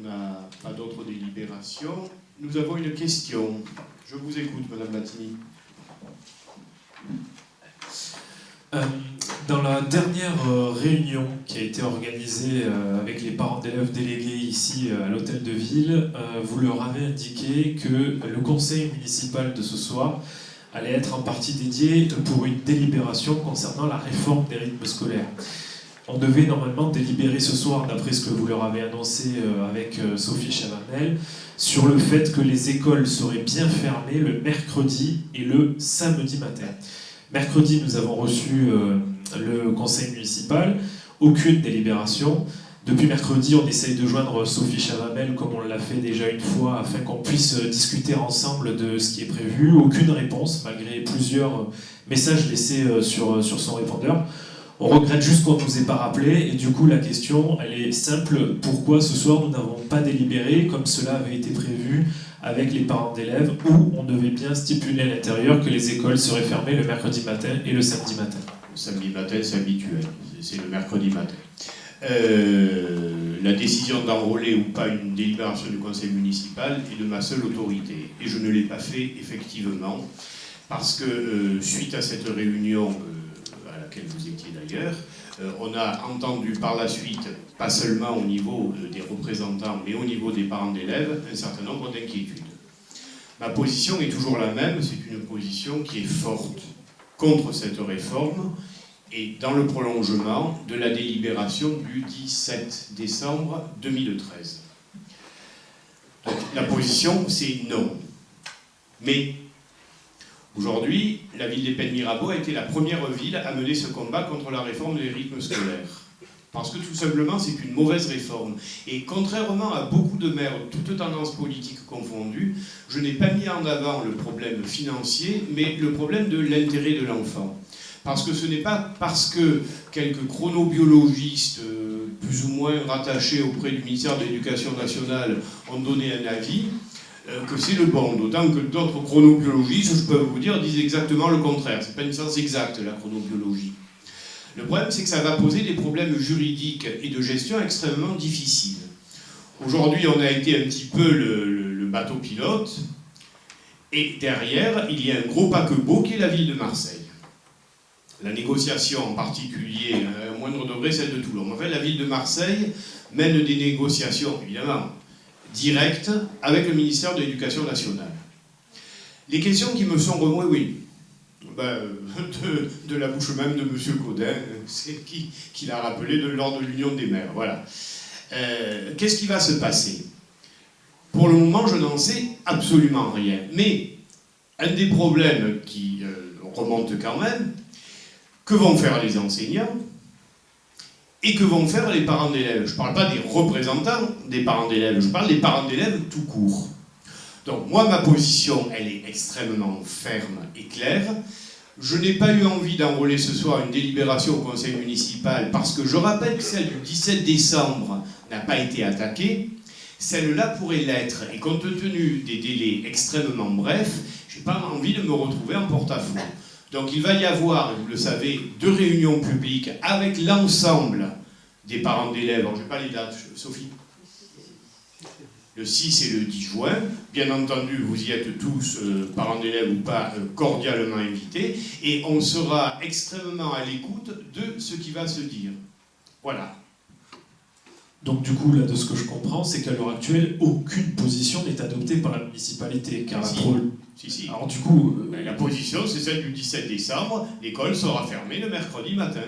on n'a pas d'autres délibérations. Nous avons une question. Je vous écoute, Madame Mattini. Dans la dernière réunion qui a été organisée avec les parents d'élèves délégués ici à l'hôtel de ville, vous leur avez indiqué que le conseil municipal de ce soir allait être en partie dédié pour une délibération concernant la réforme des rythmes scolaires. On devait normalement délibérer ce soir, d'après ce que vous leur avez annoncé avec Sophie Chavanel, sur le fait que les écoles seraient bien fermées le mercredi et le samedi matin. Mercredi, nous avons reçu le conseil municipal, aucune délibération. Depuis mercredi, on essaye de joindre Sophie Chavanel, comme on l'a fait déjà une fois, afin qu'on puisse discuter ensemble de ce qui est prévu. Aucune réponse, malgré plusieurs messages laissés sur son répondeur. On regrette juste qu'on ne nous ait pas rappelé, et du coup la question, elle est simple. Pourquoi ce soir nous n'avons pas délibéré, comme cela avait été prévu avec les parents d'élèves, où on devait bien stipuler à l'intérieur que les écoles seraient fermées le mercredi matin et le samedi matin? Le samedi matin, c'est habituel, c'est le mercredi matin. La décision d'enrôler ou pas une délibération du conseil municipal est de ma seule autorité. Et je ne l'ai pas fait, effectivement, parce que suite à cette réunion à laquelle vous étiez d'ailleurs, on a entendu par la suite, pas seulement au niveau des représentants, mais au niveau des parents d'élèves, un certain nombre d'inquiétudes. Ma position est toujours la même, c'est une position qui est forte contre cette réforme et dans le prolongement de la délibération du 17 décembre 2013. Donc la position, c'est non. Mais aujourd'hui, la ville des Pennes-Mirabeau a été la première ville à mener ce combat contre la réforme des rythmes scolaires. Parce que tout simplement, c'est une mauvaise réforme. Et contrairement à beaucoup de maires, toutes tendances politiques confondues, je n'ai pas mis en avant le problème financier, mais le problème de l'intérêt de l'enfant. Parce que ce n'est pas parce que quelques chronobiologistes, plus ou moins rattachés auprès du ministère de l'Éducation nationale, ont donné un avis, que c'est le bon, d'autant que d'autres chronobiologistes, je peux vous dire, disent exactement le contraire. Ce n'est pas une science exacte, la chronobiologie. Le problème, c'est que ça va poser des problèmes juridiques et de gestion extrêmement difficiles. Aujourd'hui, on a été un petit peu le bateau pilote, et derrière, il y a un gros paquebot qui est la ville de Marseille. La négociation, en particulier, à un moindre degré, celle de Toulon. En fait, la ville de Marseille mène des négociations, évidemment, directes avec le ministère de l'Éducation nationale. Les questions qui me sont remontées, oui, de la bouche même de M. Gaudin, c'est qui l'a rappelé lors de l'Union des maires. Voilà. Qu'est-ce qui va se passer? Pour le moment, je n'en sais absolument rien. Mais un des problèmes qui remonte quand même, que vont faire les enseignants et que vont faire les parents d'élèves? Je ne parle pas des représentants des parents d'élèves, je parle des parents d'élèves tout court. Donc moi, ma position, elle est extrêmement ferme et claire. Je n'ai pas eu envie d'enrôler ce soir une délibération au conseil municipal parce que je rappelle que celle du 17 décembre n'a pas été attaquée. Celle-là pourrait l'être. Et compte tenu des délais extrêmement brefs, je n'ai pas envie de me retrouver en porte-à-faux. Donc il va y avoir, vous le savez, 2 réunions publiques avec l'ensemble des parents d'élèves. Alors je n'ai pas les dates, Sophie. Le 6 et le 10 juin. Bien entendu, vous y êtes tous, parents d'élèves ou pas, cordialement invités. Et on sera extrêmement à l'écoute de ce qui va se dire. Voilà. Donc du coup, là, de ce que je comprends, c'est qu'à l'heure actuelle, aucune position n'est adoptée par la municipalité. Car Si. Alors du coup... La position, c'est celle du 17 décembre. L'école sera fermée le mercredi matin.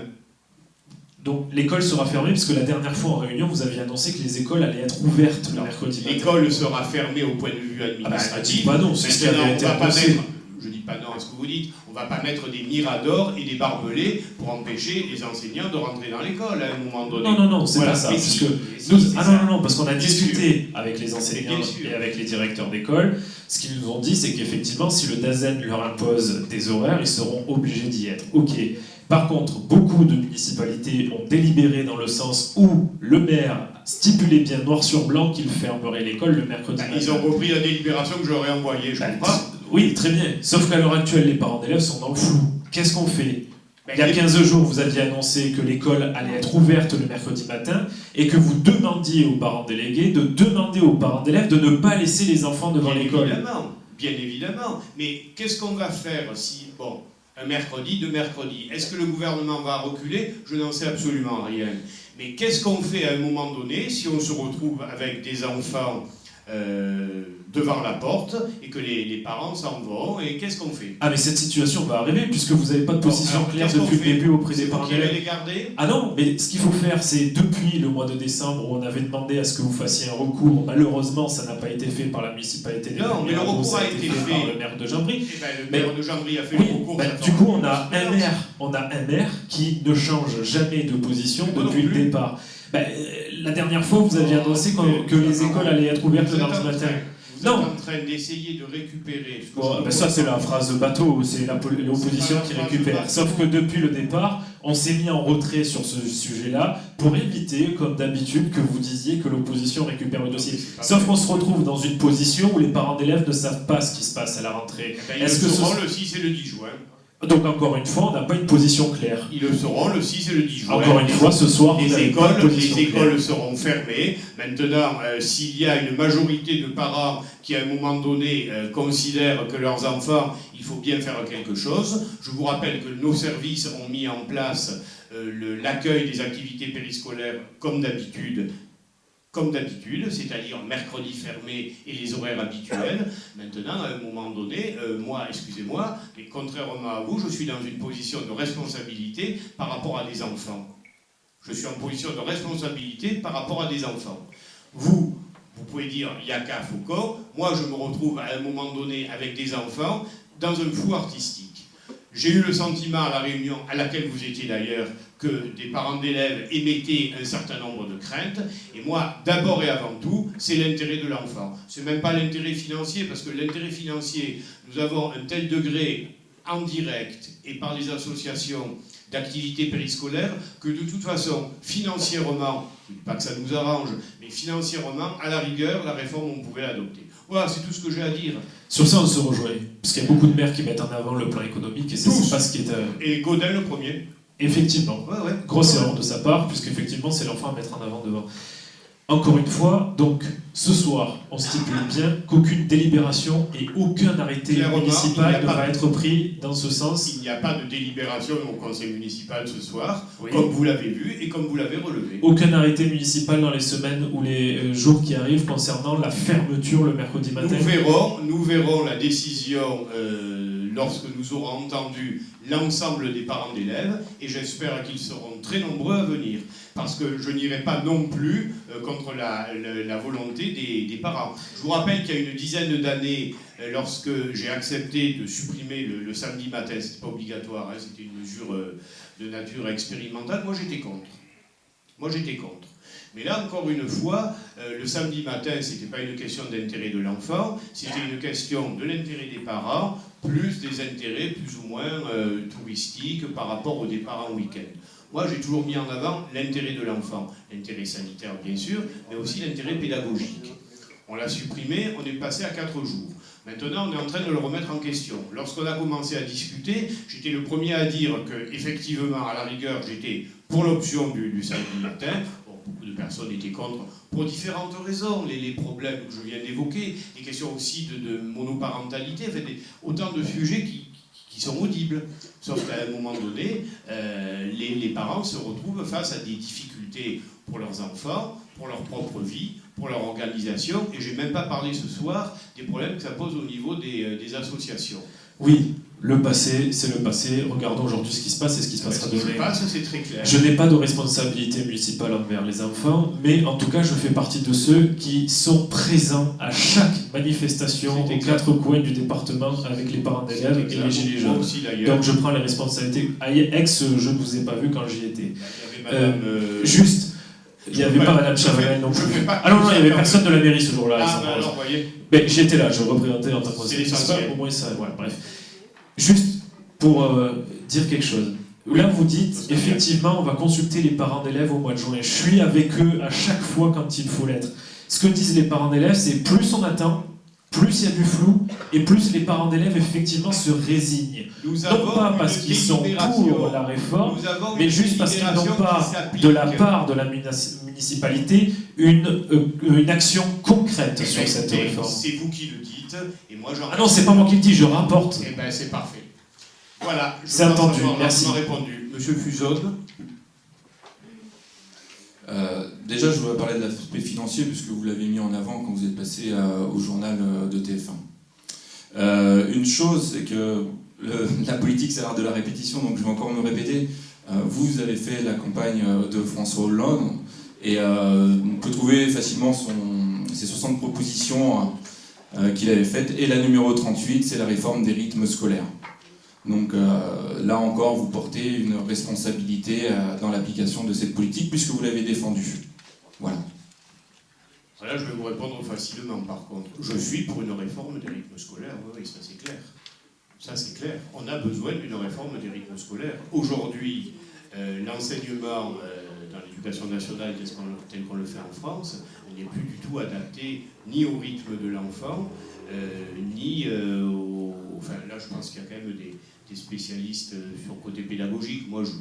Donc l'école sera fermée, parce que la dernière fois en réunion, vous aviez annoncé que les écoles allaient être ouvertes le mercredi matin. L'école sera fermée au point de vue administratif. Ah bah non, c'est ce qui avait été annoncé. Je dis pas non à ce que vous dites, on ne va pas mettre des miradors et des barbelés pour empêcher les enseignants de rentrer dans l'école à un moment donné. Non, c'est voilà, pas ça. Parce que parce qu'on a discuté avec les enseignants et avec les directeurs d'école. Ce qu'ils nous ont dit, c'est qu'effectivement, si le DAZEN leur impose des horaires, ils seront obligés d'y être. Ok. Par contre, beaucoup de municipalités ont délibéré dans le sens où le maire stipulait bien noir sur blanc qu'il fermerait l'école le mercredi matin. Ils ont repris la délibération que j'aurais envoyée, je ne crois pas. Oui, très bien. Sauf qu'à l'heure actuelle, les parents d'élèves sont dans le flou. Qu'est-ce qu'on fait? Il y a 15 jours, vous aviez annoncé que l'école allait être ouverte le mercredi matin et que vous demandiez aux parents délégués de demander aux parents d'élèves de ne pas laisser les enfants devant l'école. Bien évidemment. Mais qu'est-ce qu'on va faire si, bon, un mercredi, deux mercredis, est-ce que le gouvernement va reculer? Je n'en sais absolument rien. Mais qu'est-ce qu'on fait à un moment donné si on se retrouve avec des enfants devant la porte et que les parents s'en vont, et qu'est-ce qu'on fait? Ah mais cette situation va arriver puisque vous n'avez pas de position claire depuis le début auprès des parents d'élèves. Les garder? Ah non, mais ce qu'il faut faire, c'est depuis le mois de décembre où on avait demandé à ce que vous fassiez un recours, malheureusement ça n'a pas été fait par la municipalité de Non, mais le recours a été fait par le maire de Jambry. Le maire de Jambry a fait oui, le recours. Du coup on a un maire qui ne change jamais de position depuis le départ. La dernière fois, vous aviez annoncé que les écoles allaient être ouvertes le mardi matin. Vous êtes en train d'essayer de récupérer... ça, c'est la phrase de bateau, c'est l'opposition qui récupère. Sauf que depuis le départ, on s'est mis en retrait sur ce sujet-là pour éviter, comme d'habitude, que vous disiez que l'opposition récupère le dossier. Sauf qu'on se retrouve dans une position où les parents d'élèves ne savent pas ce qui se passe à la rentrée. Ils le sauront le 6 et le 10 juin. Donc encore une fois, on n'a pas une position claire. Ils le sauront le 6 et le 10 juin. Encore une fois, ce soir, les écoles seront fermées. Maintenant, s'il y a une majorité de parents qui, à un moment donné, considèrent que leurs enfants, il faut bien faire quelque chose. Je vous rappelle que nos services ont mis en place l'accueil des activités périscolaires comme d'habitude, c'est-à-dire mercredi fermé et les horaires habituels. Maintenant, à un moment donné, moi, excusez-moi, mais contrairement à vous, je suis dans une position de responsabilité par rapport à des enfants. Je suis en position de responsabilité par rapport à des enfants. Vous pouvez dire Yaka Foucault, moi je me retrouve à un moment donné avec des enfants dans un flou artistique. J'ai eu le sentiment à la réunion à laquelle vous étiez d'ailleurs que des parents d'élèves émettaient un certain nombre de craintes. Et moi, d'abord et avant tout, c'est l'intérêt de l'enfant. Ce n'est même pas l'intérêt financier, parce que l'intérêt financier, nous avons un tel degré en direct et par les associations d'activités périscolaires que de toute façon, financièrement, je ne dis pas que ça nous arrange, mais financièrement, à la rigueur, la réforme, on pouvait l'adopter. Voilà, c'est tout ce que j'ai à dire. Sur ça, on se rejoint. Parce qu'il y a beaucoup de maires qui mettent en avant le plan économique et c'est pas ce qui est... Et Gaudin le premier. Effectivement. Ouais. Grosse erreur de sa part, puisqu'effectivement, c'est l'enfant à mettre en avant devant. Encore une fois, donc, ce soir, on stipule bien qu'aucune délibération et aucun arrêté municipal ne va être pris dans ce sens. Il n'y a pas de délibération au conseil municipal ce soir, oui, comme vous l'avez vu et comme vous l'avez relevé. Aucun arrêté municipal dans les semaines ou les jours qui arrivent concernant la fermeture le mercredi matin. Nous verrons la décision lorsque nous aurons entendu l'ensemble des parents d'élèves, et j'espère qu'ils seront très nombreux à venir, parce que je n'irai pas non plus contre la volonté des parents. Je vous rappelle qu'il y a une dizaine d'années, lorsque j'ai accepté de supprimer le samedi matin, c'était pas obligatoire, hein, c'était une mesure de nature expérimentale, moi j'étais contre. Mais là, encore une fois, le samedi matin, ce n'était pas une question d'intérêt de l'enfant, c'était une question de l'intérêt des parents, plus des intérêts plus ou moins touristiques par rapport au départ en week-end. Moi, j'ai toujours mis en avant l'intérêt de l'enfant, l'intérêt sanitaire bien sûr, mais aussi l'intérêt pédagogique. On l'a supprimé, on est passé à 4 jours. Maintenant, on est en train de le remettre en question. Lorsqu'on a commencé à discuter, j'étais le premier à dire qu'effectivement, à la rigueur, j'étais pour l'option du samedi matin. Beaucoup de personnes étaient contre pour différentes raisons, les problèmes que je viens d'évoquer, des questions aussi de monoparentalité, enfin, autant de sujets qui sont audibles. Sauf qu'à un moment donné, les parents se retrouvent face à des difficultés pour leurs enfants, pour leur propre vie, pour leur organisation, et je n'ai même pas parlé ce soir des problèmes que ça pose au niveau des associations. Oui, le passé, c'est le passé. Regardons aujourd'hui ce qui se passe et ce qui se passera demain. C'est très clair. Je n'ai pas de responsabilité municipale envers les enfants, mais en tout cas, je fais partie de ceux qui sont présents à chaque manifestation aux 4 coins du département avec les parents d'élèves et les gilets jaunes. Donc je prends les responsabilités. Je ne vous ai pas vu quand j'y étais. Juste, il n'y avait pas Madame Chavanel non plus. Ah non, il n'y avait personne de la mairie ce jour-là. Alors, voyez. Mais j'y étais là, je représentais en tant que responsable. Au moins ça, voilà, bref. Juste pour dire quelque chose. Là, vous dites, effectivement, on va consulter les parents d'élèves au mois de juin. Je suis avec eux à chaque fois quand il faut l'être. Ce que disent les parents d'élèves, c'est plus on attend, plus il y a du flou, et plus les parents d'élèves effectivement se résignent. Non pas parce qu'ils sont pour la réforme, mais juste parce qu'ils n'ont pas, de la part de la municipalité, une action concrète sur cette réforme. C'est vous qui le dites, et moi j'en... Ah non, c'est pas moi qui le dis, je rapporte. Eh bien, c'est parfait. Voilà, c'est entendu, merci. Répondu. Monsieur Fusone. Déjà, je voudrais parler de l'aspect financier, puisque vous l'avez mis en avant quand vous êtes passé au journal de TF1. Une chose, c'est que la politique, c'est l'art de la répétition, donc je vais encore me répéter. Vous avez fait la campagne de François Hollande, et on peut trouver facilement ses 60 propositions qu'il avait faites, et la numéro 38, c'est la réforme des rythmes scolaires. Donc là encore, vous portez une responsabilité dans l'application de cette politique, puisque vous l'avez défendue. Voilà. Là, je vais vous répondre facilement, par contre. Je suis pour une réforme des rythmes scolaires, oui, ça c'est clair. Ça c'est clair. On a besoin d'une réforme des rythmes scolaires. Aujourd'hui, l'enseignement dans l'éducation nationale, tel qu'on le fait en France, n'est plus du tout adapté ni au rythme de l'enfant, ni au... Enfin, là, je pense qu'il y a quand même des spécialistes sur le côté pédagogique. Moi, j'ai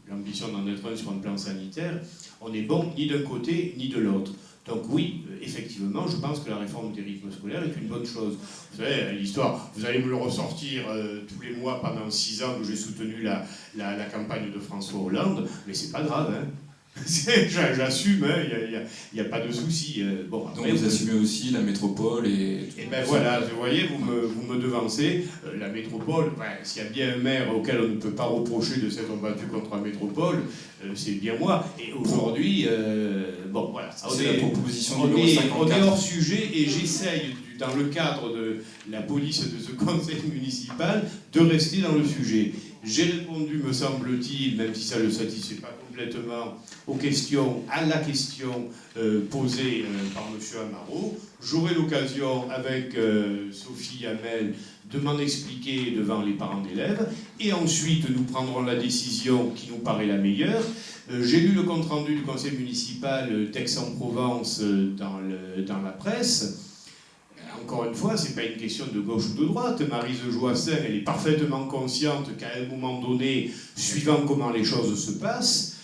l'ambition d'en être un sur un plan sanitaire. On n'est bon ni d'un côté ni de l'autre. Donc oui, effectivement, je pense que la réforme des rythmes scolaires est une bonne chose. Vous savez, l'histoire, vous allez me le ressortir tous les mois pendant 6 ans que j'ai soutenu la campagne de François Hollande, mais c'est pas grave, hein. J'assume, il n'y a pas de souci. Bon, donc vous assumez aussi la métropole et... Et ben voilà, vous voyez, vous me devancez. La métropole, ben, s'il y a bien un maire auquel on ne peut pas reprocher de s'être battu contre la métropole, c'est bien moi. Et aujourd'hui, bon voilà. C'est la proposition numéro 54. On est hors sujet et j'essaye, dans le cadre de la police de ce conseil municipal, de rester dans le sujet. J'ai répondu, me semble-t-il, même si ça ne le satisfait pas complètement, à la question posée par M. Amaro. J'aurai l'occasion, avec Sophie Hamel, de m'en expliquer devant les parents d'élèves, et ensuite nous prendrons la décision qui nous paraît la meilleure. J'ai lu le compte-rendu du conseil municipal d'Aix-en-Provence dans la presse. Encore une fois, ce n'est pas une question de gauche ou de droite. Maryse Joassin, elle est parfaitement consciente qu'à un moment donné, suivant comment les choses se passent,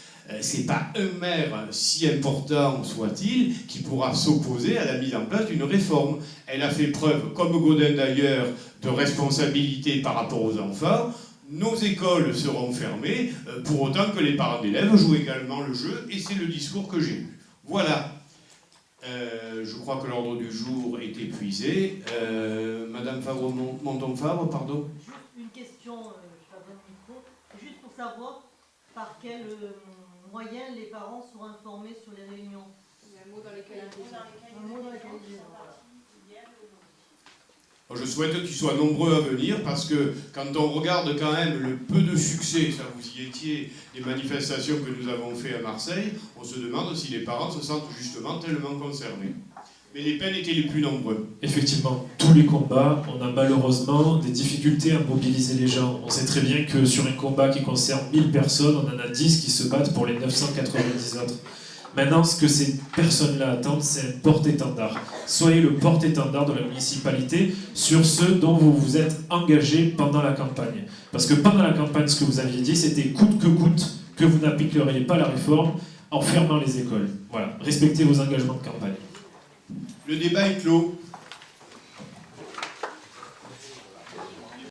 ce n'est pas un maire, si important soit-il, qui pourra s'opposer à la mise en place d'une réforme. Elle a fait preuve, comme Gaudin d'ailleurs, de responsabilité par rapport aux enfants. Nos écoles seront fermées, pour autant que les parents d'élèves jouent également le jeu, et c'est le discours que j'ai eu. Voilà. Je crois que l'ordre du jour est épuisé. Madame Monton-Favre, pardon. Juste une question, je passe le micro, juste pour savoir par quel moyen les parents sont informés sur les réunions. Il y a un mot dans lesquels ils disent. Je souhaite qu'ils soient nombreux à venir parce que quand on regarde quand même le peu de succès, ça vous y étiez, des manifestations que nous avons fait à Marseille, on se demande si les parents se sentent justement tellement concernés. Mais les peines étaient les plus nombreux. Effectivement, tous les combats, on a malheureusement des difficultés à mobiliser les gens. On sait très bien que sur un combat qui concerne 1000 personnes, on en a 10 qui se battent pour les 990 autres. Maintenant, ce que ces personnes-là attendent, c'est un porte-étendard. Soyez le porte-étendard de la municipalité sur ceux dont vous vous êtes engagé pendant la campagne. Parce que pendant la campagne, ce que vous aviez dit, c'était coûte que vous n'appliqueriez pas la réforme en fermant les écoles. Voilà, respectez vos engagements de campagne. Le débat est clos.